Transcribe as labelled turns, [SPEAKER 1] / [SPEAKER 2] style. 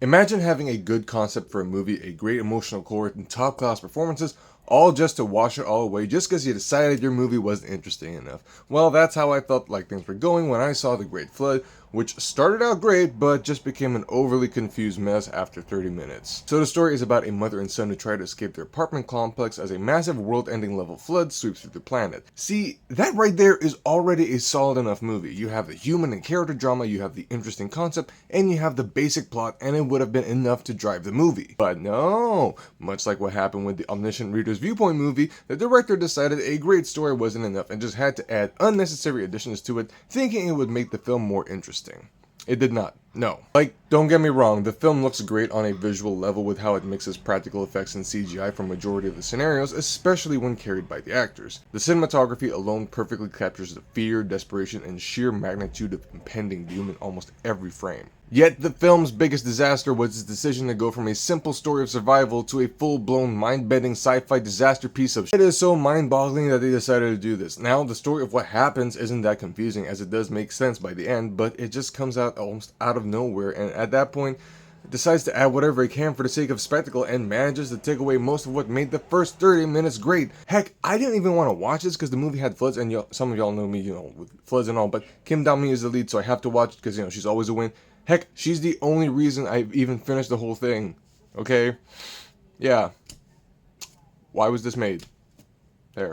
[SPEAKER 1] Imagine having a good concept for a movie, a great emotional core, and top-class performances, all just to wash it all away just because you decided your movie wasn't interesting enough. Well, that's how I felt like things were going when I saw The Great Flood, which started out great, but just became an overly confused mess after 30 minutes. So the story is about a mother and son who try to escape their apartment complex as a massive world-ending level flood sweeps through the planet. See, that right there is already a solid enough movie. You have the human and character drama, you have the interesting concept, and you have the basic plot, and it would have been enough to drive the movie. But no, much like what happened with the Omniscient Reader's Viewpoint movie, the director decided a great story wasn't enough and just had to add unnecessary additions to it, thinking it would make the film more interesting. It did not. No. Like, don't get me wrong, the film looks great on a visual level with how it mixes practical effects and CGI for majority of the scenarios, especially when carried by the actors. The cinematography alone perfectly captures the fear, desperation, and sheer magnitude of impending doom in almost every frame. Yet the film's biggest disaster was its decision to go from a simple story of survival to a full-blown mind-bending sci-fi disaster piece of shit. It is so mind-boggling that they decided to do this. Now, the story of what happens isn't that confusing as it does make sense by the end, but it just comes out almost out of nowhere, and at that point, it decides to add whatever it can for the sake of spectacle and manages to take away most of what made the first 30 minutes great. Heck, I didn't even want to watch this because the movie had floods, and some of y'all know me, with floods and all, but Kim Dao-mi is the lead, so I have to watch it because, she's always a win. Heck, she's the only reason I've even finished the whole thing. Okay? Yeah. Why was this made? There.